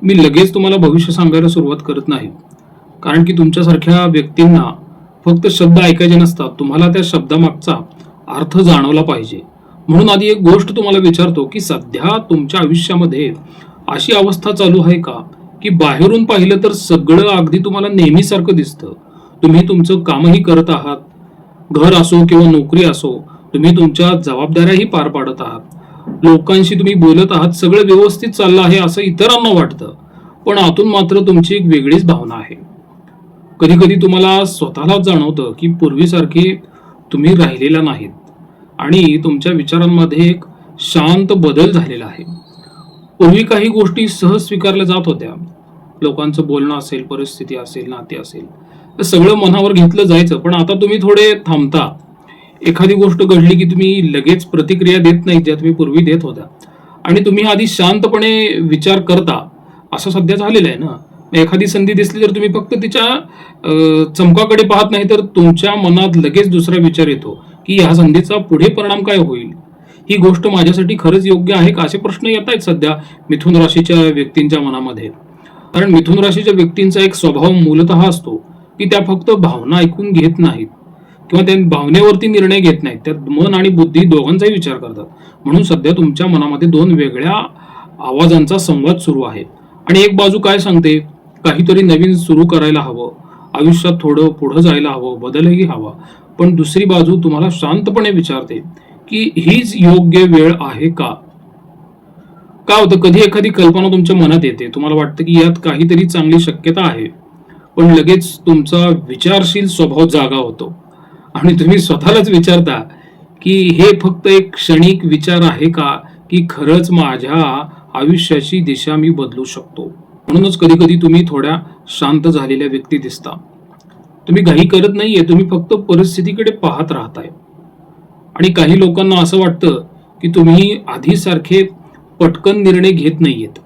मी लगेच तुम्हाला भविष्य सांगायला सुरुवात करत नाही, कारण की तुमच्यासारख्या व्यक्तींना फक्त शब्द ऐकायचे नसतात, तुम्हाला त्या शब्दामागचा अर्थ जाणवला पाहिजे. म्हणून आधी एक गोष्ट तुम्हाला विचारतो की सध्या तुमच्या आयुष्यामध्ये अशी अवस्था चालू आहे का की बाहेरून पाहिलं तर सगळं अगदी तुम्हाला नेहमीसारखं दिसतं. तुम्ही तुमचं कामही करत आहात, घर असो किंवा नोकरी असो, तुम्ही तुमच्या जबाबदाऱ्याही पार पाडत आहात, लोकांशी तुम्ही बोलत आहात, सगळं व्यवस्थित चाललं आहे असं इतरांना वाटतं, पण आतून मात्र तुमची एक वेगळीच भावना आहे. कधी कधी तुम्हाला स्वतःलाच जाणवतं की पूर्वीसारखे तुम्ही राहिलेला नाहीत आणि तुमच्या विचारांमध्ये एक शांत बदल झालेला आहे. पूर्वी काही गोष्टी सहज स्वीकारल्या जात होत्या. लोकांचं बोलणं असेल, परिस्थिती असेल, नाते असेल, तर सगळं मनावर घेतलं जायचं. पण आता तुम्ही थोडे थांबता. एखादी गोष्ट घडली की तुम्ही लगेच प्रतिक्रिया देत नाही ज्या तुम्ही पूर्वी देत होत्या, आणि तुम्ही आधी शांतपणे विचार करता. असं सध्या झालेलं आहे ना. एखादी संधी दिसली तर तुम्ही फक्त तिच्या चमकाकडे पाहत नाही, तर तुमच्या मनात लगेच दुसरा विचार येतो की ह्या संधीचा पुढे परिणाम काय होईल, ही गोष्ट माझ्यासाठी खरंच योग्य आहे का, असे प्रश्न येत आहेत सध्या मिथुन राशीच्या व्यक्तींच्या मनामध्ये. कारण मिथुन राशीच्या व्यक्तींचा एक स्वभाव मूलतः असतो की त्या फक्त भावना ऐकून घेत नाहीत किंवा त्या भावनेवरती निर्णय घेत नाहीत, त्यात मन आणि बुद्धी दोघांचाही विचार करतात. म्हणून सध्या तुमच्या मनामध्ये दोन वेगळ्या आवाजांचा संवाद सुरू आहे. आणि एक बाजू काय सांगते, काहीतरी नवीन सुरू करायला हवं, आयुष्यात थोडं पुढं जायला हवं, बदलही हवा. पण दुसरी बाजू तुम्हाला शांतपणे विचारते की हीच योग्य वेळ आहे का. काय होतं, कधी एखादी कल्पना तुमच्या मनात येते, तुम्हाला वाटतं की यात काहीतरी चांगली शक्यता आहे, पण लगेच तुमचा विचारशील स्वभाव जागा होतो आणि तुम्ही स्वतःलाच विचारता की हे फक्त एक क्षणिक विचार आहे का, की खरंच माझ्या आयुष्याची दिशा मी बदलू शकतो. म्हणूनच कधी कधी तुम्ही थोड्या शांत झालेल्या व्यक्ती दिसता. तुम्ही घाई करत नाहीये, तुम्ही फक्त परिस्थितीकडे पाहत राहताय. आणि काही लोकांना असं वाटतं की तुम्ही आधीसारखे पटकन निर्णय घेत नाहीयेत,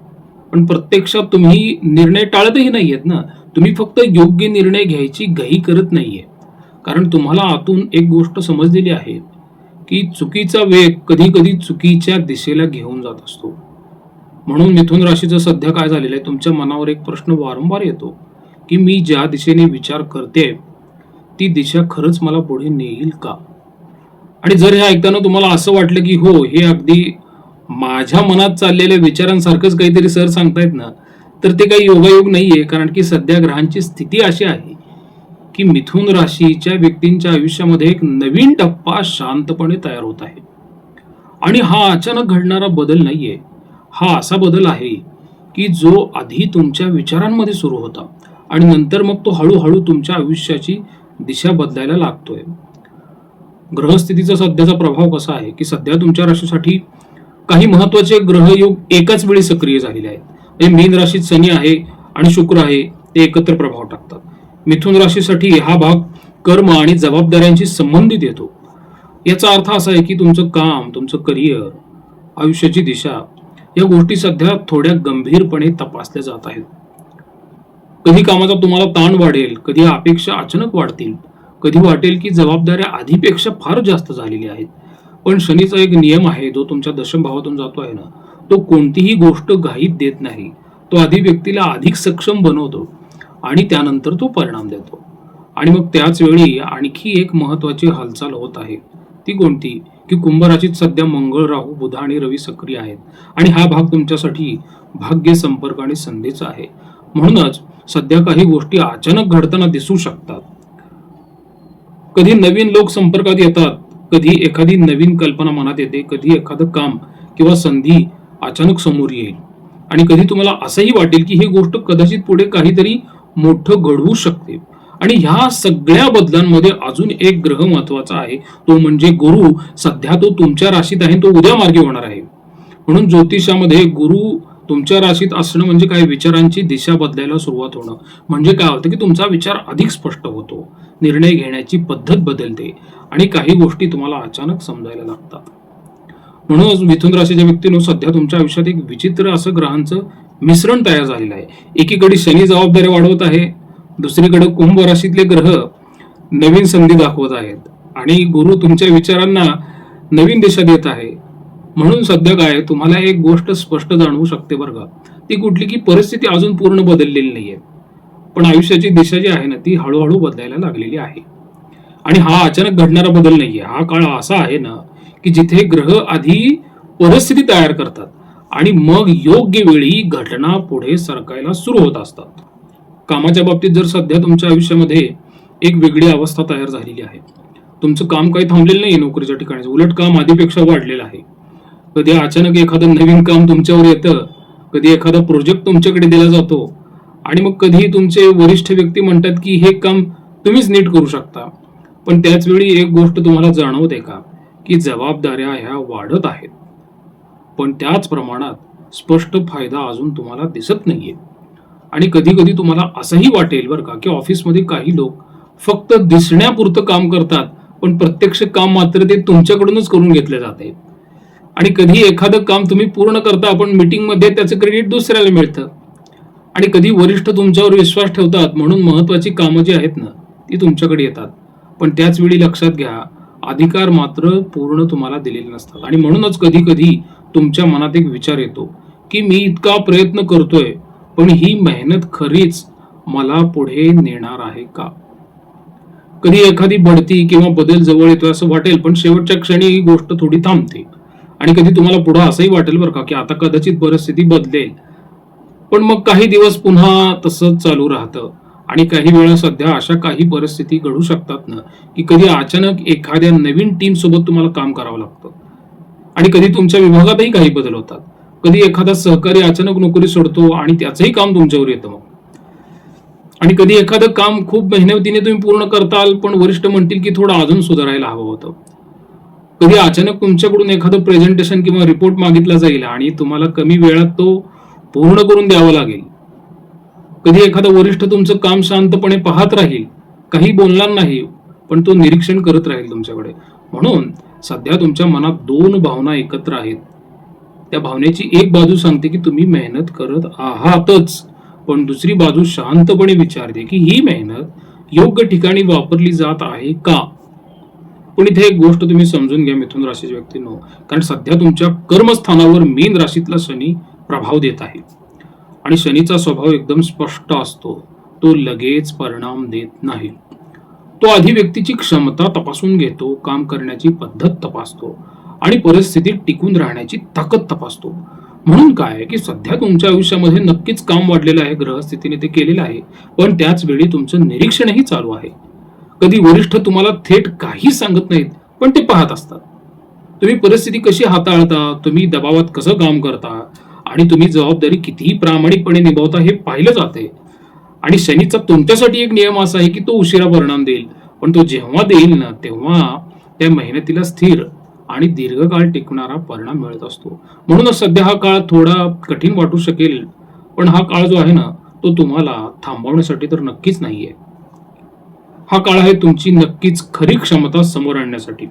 पण प्रत्यक्षात तुम्ही निर्णय टाळतही नाहीयेत ना. तुम्ही फक्त योग्य निर्णय घ्यायची घाई करत नाहीये, कारण तुम्हाला आतून एक गोष्ट समजलेली आहे की चुकीचा वेग कधी कधी चुकीच्या दिशेला घेऊन जात असतो. म्हणून मिथुन राशीचं सध्या काय झालेलं आहे, तुमच्या मनावर एक प्रश्न वारंवार येतो की मी ज्या दिशेने विचार करते ती दिशा खरंच मला पुढे नेईल का. आणि जर हे ऐकताना तुम्हाला असं वाटलं की हो, हे अगदी माझ्या मनात चाललेल्या विचारांसारखंच काहीतरी सर सांगतायत ना, तर ते काही योगायोग नाहीये. कारण की सध्या ग्रहांची स्थिती अशी आहे की मिथुन राशीच्या व्यक्तींच्या आयुष्यामध्ये एक नवीन टप्पा शांतपणे तयार होत आहे. आणि हा अचानक घडणारा बदल नाहीये, हा असा बदल आहे की जो आधी तुमच्या विचारांमध्ये सुरू होता आणि नंतर मग तो हळूहळू तुमच्या आयुष्याची दिशा बदलायला लागतोय. ग्रहस्थितीचा सध्याचा प्रभाव कसा आहे की सध्या तुमच्या राशीसाठी काही महत्वाचे ग्रहयोग एकाच वेळी सक्रिय झालेले आहेत. मीन राशीत शनी आहे आणि शुक्र आहे, ते एकत्र प्रभाव टाकतात. मिथुन राशीसाठी हा भाग कर्म आणि जबाबदाऱ्यांशी संबंधित येतो. याचा अर्थ असा आहे की तुमचं काम, तुमचं करिअर, आयुष्याची दिशा, या गोष्टी सध्या थोड्या गंभीरपणे तपासल्या जात आहेत. कधी कामाचा तुम्हाला ताण वाढेल, कधी अपेक्षा अचानक वाढतील, कधी वाटेल की जबाबदाऱ्या आधीपेक्षा फार जास्त झालेल्या आहेत. पण शनीचा एक नियम आहे जो तुमच्या दशम भावातून जातो आहे ना, तो कोणतीही गोष्ट घाईत देत नाही. तो आधी व्यक्तीला अधिक सक्षम बनवतो आणि त्यानंतर तो परिणाम देतो. आणि मग त्याच वेळी आणखी एक महत्वाची हालचाल होत आहे. ती कोणती, की कुंभ राशीत सध्या मंगळ, राहू, बुध आणि रवी सक्रिय आहेत आणि हा भाग तुमच्यासाठी भाग्य, संपर्क आणि संधीचा आहे. म्हणूनच सध्या काही गोष्टी अचानक घडताना दिसू शकतात. कधी नवीन लोक संपर्कात येतात, कधी एखादी नवीन कल्पना मनात येते, कधी एखादं काम किंवा संधी अचानक समोर येईल आणि कधी तुम्हाला असंही वाटेल की ही गोष्ट कदाचित पुढे काहीतरी मोठं घडवू शकते. आणि ह्या सगळ्या बदलांमध्ये अजून एक ग्रह महत्वाचा आहे, तो म्हणजे गुरु. सध्या तो तुमच्या राशीत आहे, तो उद्या मार्गी होणार आहे. म्हणून ज्योतिषामध्ये गुरु तुमच्या राशीत असणं म्हणजे काय, विचारांची दिशा बदलायला सुरुवात होणं. म्हणजे काय होतं की तुमचा विचार अधिक स्पष्ट होतो, निर्णय घेण्याची पद्धत बदलते आणि काही गोष्टी तुम्हाला अचानक समजायला लागतात. म्हणूनच मिथुन राशीच्या व्यक्तीनं सध्या तुमच्या आयुष्यात एक विचित्र असं ग्रहांचं मिश्रण तयार झालेलं आहे. एकीकडे शनी जबाबदारी वाढवत आहे, दुसरीकडे कुंभ राशीतले ग्रह नवीन संधी दाखवत आहेत आणि गुरु तुमच्या विचारांना नवीन दिशा देत आहे. म्हणून सध्या काय, तुम्हाला एक गोष्ट स्पष्ट जाणवू शकते बरं का, ती कुठली की परिस्थिती अजून पूर्ण बदललेली नाहीये, पण आयुष्याची दिशा जी आहे ना ती हळूहळू बदलायला लागलेली आहे. आणि हा अचानक घडणारा बदल नाहीये. हा काळ असा आहे ना की जिथे ग्रह आधी परिस्थिती तयार करतात आणि मग योग्य वेळी घटना पुढे सरकायला सुरू होत असतात. कामाच्या बाबतीत जर सध्या तुमच्या आयुष्यामध्ये एक वेगळी अवस्था तयार झालेली आहे. तुमचं काम काही थांबलेलं नाही नोकरीच्या ठिकाणी, उलट काम आधीपेक्षा वाढलेलं आहे. कधी अचानक एखादं नवीन काम तुमच्यावर येतं, कधी एखादा प्रोजेक्ट तुमच्याकडे दिला जातो आणि मग कधी तुमचे वरिष्ठ व्यक्ती म्हणतात की हे काम तुम्हीच नीट करू शकता. पण त्याच वेळी एक गोष्ट तुम्हाला जाणवते का की जबाबदाऱ्या ह्या वाढत आहेत, पण त्याच प्रमाणात स्पष्ट फायदा अजून तुम्हाला दिसत नाहीये. आणि कधी कधी तुम्हाला असंही वाटेल बरं का की ऑफिसमध्ये काही लोक फक्त दिसण्यापुरतं काम करतात, पण प्रत्यक्ष काम मात्र ते तुमच्याकडूनच करून घेतले जाते. आणि कधी एखादं काम तुम्ही पूर्ण करता पण मीटिंग मध्ये त्याचं क्रेडिट दुसऱ्याला मिळतं. आणि कधी वरिष्ठ तुमच्यावर विश्वास ठेवतात म्हणून महत्वाची कामं जी आहेत ना ती तुमच्याकडे येतात, पण त्याच वेळी लक्षात घ्या अधिकार मात्र पूर्ण तुम्हाला दिलेले नसतात. आणि म्हणूनच कधी कधी तुमच्या मनात एक विचार येतो की मी इतका प्रयत्न करतोय, पण ही मेहनत खरीच मला पुढे नेणार आहे का? कधी एखादी बढती किंवा बदल जवळ येतोय असं वाटेल, पण शेवटच्या क्षणी ही गोष्ट थोडी थांबते. आणि कधी तुम्हाला पुढे असंही वाटेल बरं का की आता कदाचित परिस्थिती बदलेल, पण मग काही दिवस पुन्हा तसंच चालू राहतं. आणि काही वेळा सध्या अशा काही परिस्थिती घडू शकतात ना की कधी अचानक एखाद्या नवीन टीम सोबत तुम्हाला काम करावं लागतं. आणि कधी तुमच्या विभागातही काही बदल होतात. कधी एखादा सहकारी अचानक नोकरी सोडतो आणि त्याचंही काम तुमच्यावर येतं मग. आणि कधी एखादं काम खूप मेहनतीने तुम्ही पूर्ण करताल, पण वरिष्ठ म्हणतील की थोडं अजून सुधारायला हवं होतं. कधी अचानक तुमच्याकडून एखादं प्रेझेंटेशन किंवा रिपोर्ट मागितला जाईल आणि तुम्हाला कमी वेळात तो पूर्ण करून द्यावा लागेल. कधी एखादा वरिष्ठ तुमचं काम शांतपणे पाहत राहील, काही बोलणार नाही, पण तो निरीक्षण करत राहील तुमच्याकडे. म्हणून सध्या तुमच्या मनात दोन भावना एकत्र आहेत. त्या भावनेची एक बाजू सांगते की तुम्ही मेहनत करत आहातच, पण दुसरी बाजू शांतपणे विचारते की ही मेहनत योग्य ठिकाणी वापरली जात आहे का? पण इथे एक गोष्ट तुम्ही समजून घ्या मिथुन राशीच्या व्यक्तींनो, कारण सध्या तुमच्या कर्मस्थानावर मीन राशीतला शनी प्रभाव देत आहे. आणि शनीचा स्वभाव एकदम स्पष्ट असतो. तो लगेच परिणाम देत नाही. तो आधी व्यक्तीची क्षमता तपासून घेतो, काम करण्याची पद्धत तपासतो आणि परिस्थितीत टिकून राहण्याची ताकद तपासतो. म्हणून काय की सध्या तुमच्या आयुष्यामध्ये नक्कीच काम वाढलेलं आहे, ग्रहस्थितीने ते केलेलं आहे, पण त्याच वेळी तुमचं निरीक्षणही चालू आहे. कधी वरिष्ठ तुम्हाला थेट काही सांगत नाहीत, पण ते पाहत असतात. तुम्ही परिस्थिती कशी हाताळता, तुम्ही दबावात कसं काम करता आणि तुम्ही जबाबदारी कितीही प्रामाणिकपणे निभावता हे पाहिलं जाते. आणि शनीचा तुमच्यासाठी एक नियम असा आहे की तो उशिरा परिणाम देईल, पण तो जेव्हा देईल ना तेव्हा त्या मेहनतीला स्थिर आणि दीर्घकाळ टिकणारा परिणाम मिळत असतो. म्हणूनच सध्या हा काळ थोडा कठीण वाटू शकेल, पण हा काळ जो आहे ना तो तुम्हाला थांबवण्यासाठी तर नक्कीच नाहीये. हा काळ आहे तुमची नक्कीच खरी क्षमता समोर आणण्यासाठी.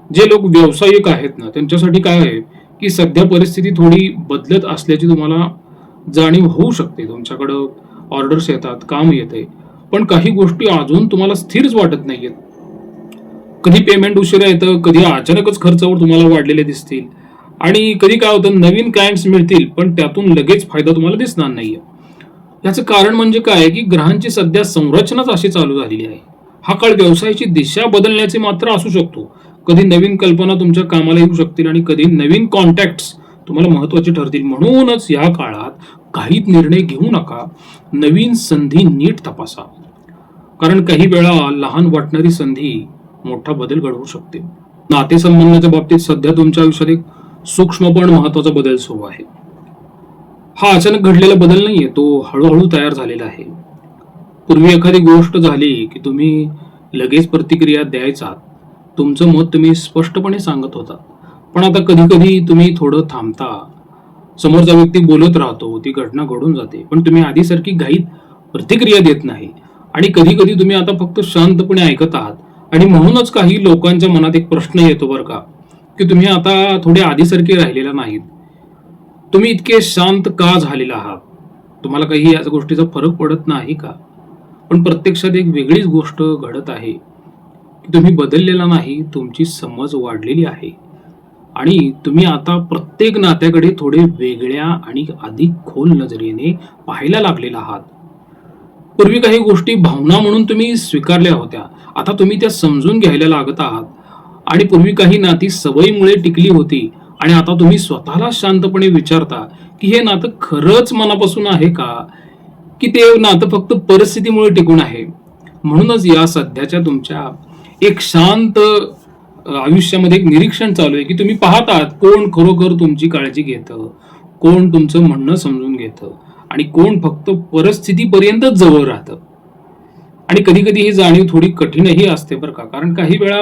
जे लोक व्यावसायिक आहेत ना त्यांच्यासाठी काय आहे की सध्या परिस्थिती थोडी बदलत असल्याची तुम्हाला जाणीव होऊ शकते. तुमच्याकडं ऑर्डर्स येतात, काम येते, पण काही गोष्टी अजून तुम्हाला स्थिरच वाटत नाहीयेत. कधी पेमेंट उशिरा येतं, कधी अचानकच खर्चावर तुम्हाला वाढलेले दिसतील आणि कधी काय होतं नवीन क्लायंट्स मिळतील, पण त्यातून लगेच फायदा तुम्हाला दिसणार नाहीये. याचं कारण म्हणजे काय की ग्रहांची सध्या संरचनाच अशी चालू झालेली आहे. हा काळ व्यवसायाची दिशा बदलण्याचे मात्र असू शकतो. कधी नवीन कल्पना तुमच्या कामाला येऊ शकतील आणि कधी नवीन कॉन्टॅक्ट्स तुम्हाला महत्वाचे ठरतील. म्हणूनच या काळात काही निर्णय घेऊ नका, नवीन संधी नीट तपासा, कारण काही वेळा लहान वाटणारी संधी मोठा बदल घडवू शकते. नातेसंबंधाच्या बाबतीत सध्या तुमच्या आयुष्यात एक सूक्ष्म पण महत्वाचा बदल सुरू आहे. हा अचानक घडलेला बदल नाहीये, तो हळूहळू तयार झालेला आहे. पूर्वी एखादी गोष्ट झाली की तुम्ही लगेच प्रतिक्रिया द्यायचा, तुमचं मत तुम्ही स्पष्टपणे सांगत होता. पण आता कधी कधी तुम्ही थोडं थांबता, समोरचा व्यक्ती बोलत राहतो, ती घटना घडून जाते, पण तुम्ही आधीसारखी घाईत प्रतिक्रिया देत नाही. आणि कधी कधी तुम्ही आता फक्त शांतपणे ऐकत आहात. आणि म्हणूनच काही लोकांच्या मनात एक प्रश्न येतो बरं का की तुम्ही आता थोडे आधीसारखे राहिलेला नाहीत. तुम्ही इतके शांत का झालेला आहात? तुम्हाला काही या गोष्टीचा फरक पडत नाही का? पण प्रत्यक्षात एक वेगळीच गोष्ट घडत आहे की तुम्ही बदललेला नाही, तुमची समज वाढलेली आहे. आणि तुम्ही आता प्रत्येक नात्याकडे थोडे वेगळ्या आणि अधिक खोल नजरेने पाहायला लागलेला आहात. पूर्वी काही गोष्टी भावना म्हणून तुम्ही स्वीकारल्या होत्या, आता तुम्ही त्या समजून घ्यायला लागत आहात. आणि पूर्वी काही नाती सवयीमुळे टिकली होती आणि आता तुम्ही स्वतःला शांतपणे विचारता की हे नातं खरंच मनापासून आहे का, की ते नातं फक्त परिस्थितीमुळे टिकून आहे. म्हणूनच या सध्याच्या तुमच्या एक शांत आयुष्यामध्ये एक निरीक्षण चालू आहे की तुम्ही पाहतात कोण खरोखर तुमची काळजी घेतं, कोण तुमचं म्हणणं समजून घेतं आणि कोण फक्त परिस्थितीपर्यंतच जवळ राहतं. आणि कधी कधी ही जाणीव थोडी कठीणही असते बरं का, कारण काही वेळा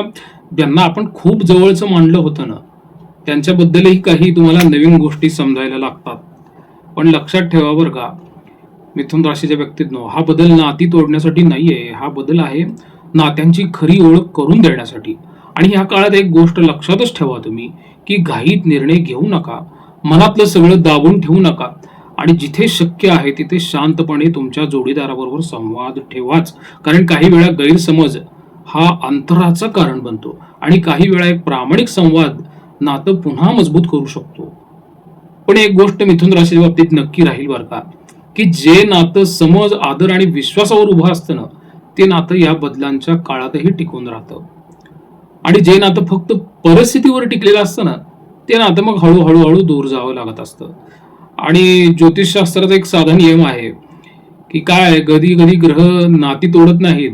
ज्यांना आपण खूप जवळचं मानलं होतं ना, त्यांच्याबद्दलही काही तुम्हाला नवीन गोष्टी समजायला लागतात. पण लक्षात ठेवा बरं का, मिथुन राशीच्या व्यक्तीतनं हा बदल नाती तोडण्यासाठी नाहीये, हा बदल आहे नात्यांची खरी ओळख करून देण्यासाठी. आणि ह्या काळात एक गोष्ट लक्षातच ठेवा तुम्ही, की घाईत निर्णय घेऊ नका, मनातलं सगळं दाबून ठेवू नका आणि जिथे शक्य आहे तिथे शांतपणे तुमच्या जोडीदाराबरोबर संवाद ठेवाच. कारण काही वेळा गैरसमज हा अंतराचं कारण बनतो आणि काही वेळा एक प्रामाणिक संवाद नातं पुन्हा मजबूत करू शकतो. पण एक गोष्ट मिथुन राशीच्या बाबतीत नक्की राहील बरं का, की जे नातं समज, आदर आणि विश्वासावर उभं असतं ना, ते नातं या बदलांच्या काळातही टिकून राहतं. आणि जे नातं फक्त परिस्थितीवर टिकलेलं असतं ना, ते नातं मग हळूहळू दूर जावं लागत असतं. आणि ज्योतिषशास्त्राचा एक साधा नियम आहे की काय, कधी कधी ग्रह नाती तोडत नाहीत,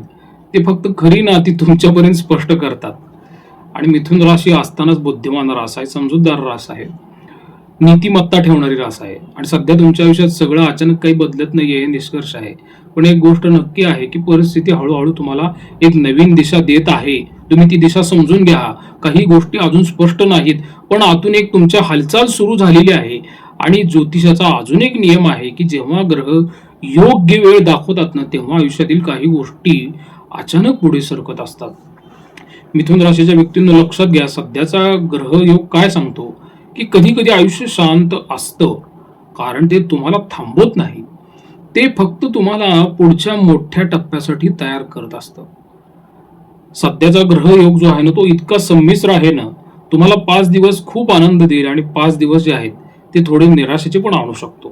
ते फक्त खरी नाती तुमच्यापर्यंत स्पष्ट करतात. आणि मिथुन राशी असतानाच बुद्धिमान रास आहे, समजूतदार रास आहे, नीतिमत्ता ठेवणारी रास आहे. आणि सध्या तुमच्या आयुष्यात सगळं अचानक काही बदलत नाहीये हे निष्कर्ष आहे. पण एक गोष्ट नक्की आहे की परिस्थिती हळूहळू तुम्हाला एक नवीन दिशा देत आहे. तुम्ही ती दिशा समजून घ्या. काही गोष्टी अजून स्पष्ट नाहीत, पण आतून एक तुमच्या हालचाल सुरू झालेली आहे. आणि ज्योतिषाचा अजून एक नियम आहे की जेव्हा ग्रह योग्य वेळ दाखवतात ना, तेव्हा आयुष्यातील काही गोष्टी अचानक पुढे सरकत असतात. मिथुन राशीच्या व्यक्तींना लक्षात घ्या, सध्याचा ग्रह योग काय सांगतो की कधी कधी आयुष्य शांत असतं, कारण ते तुम्हाला थांबवत नाही, ते फक्त तुम्हाला पुढच्या मोठ्या टप्प्यासाठी तयार करत असतं. सध्याचा ग्रह योग जो आहे ना, तो इतका संमिश्र आहे ना, तुम्हाला 5 दिवस खूप आनंद देईल आणि 5 दिवस जे आहेत ते थोडे निराशेचे पण आणू शकतो.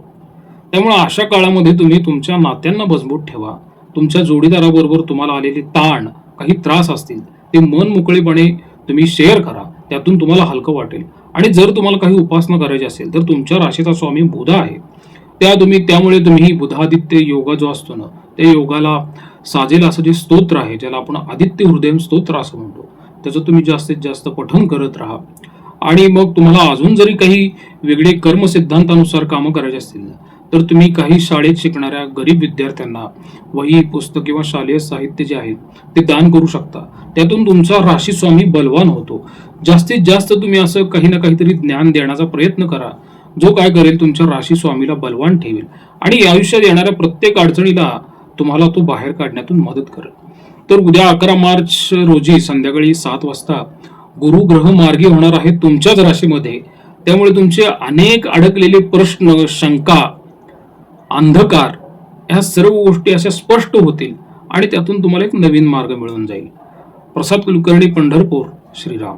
त्यामुळे अशा काळामध्ये तुम्ही तुमच्या नात्यांना मजबूत ठेवा. तुमच्या जोडीदाराबरोबर तुम्हाला आलेले ताण, काही त्रास असतील, ते मन मोकळेपणे तुम्ही शेअर करा, त्यातून तुम्हाला हलकं वाटेल. आणि जर तुम्हाला काही उपासना करायची असेल तर तुमच्या राशीचा स्वामी बुध आहे, त्यामुळे तुम्ही बुधादित्य योगा जो असतो ना, त्या योगाला साजेल असं जे स्तोत्र आहे, ज्याला आपण आदित्य हृदय स्तोत्र असं म्हणतो, त्याचं तुम्ही जास्तीत जास्त पठण करत राहा. आणि मग तुम्हाला अजून जरी काही वेगळे कर्म सिद्धांतानुसार कामं करायची असतील ना, तर तुम्ही काही शाळेत शिकणाऱ्या गरीब विद्यार्थ्यांना वही, पुस्तक किंवा शालेय साहित्य जे आहे ते दान करू शकता. त्यातून तुमचा राशी स्वामी बलवान होतो. जास्तीत जास्त तुम्ही असं काही ना काहीतरी ज्ञान देण्याचा प्रयत्न करा, जो काय करेल तुमच्या राशी स्वामीला बलवान ठेवेल आणि आयुष्यात येणाऱ्या प्रत्येक अडचणीला तुम्हाला तो बाहेर काढण्यातून मदत करेल. तर उद्या 11 मार्च रोजी संध्याकाळी 7 वाजता गुरु ग्रह मार्गी होणार आहे तुमच्याच राशीमध्ये. त्यामुळे तुमचे अनेक अडकलेले प्रश्न, शंका, अंधकार ह्या सर्व गोष्टी अशा स्पष्ट होतील आणि त्यातून तुम्हाला एक नवीन मार्ग मिळून जाईल. प्रसाद कुलकर्णी, पंढरपूर. श्रीराम.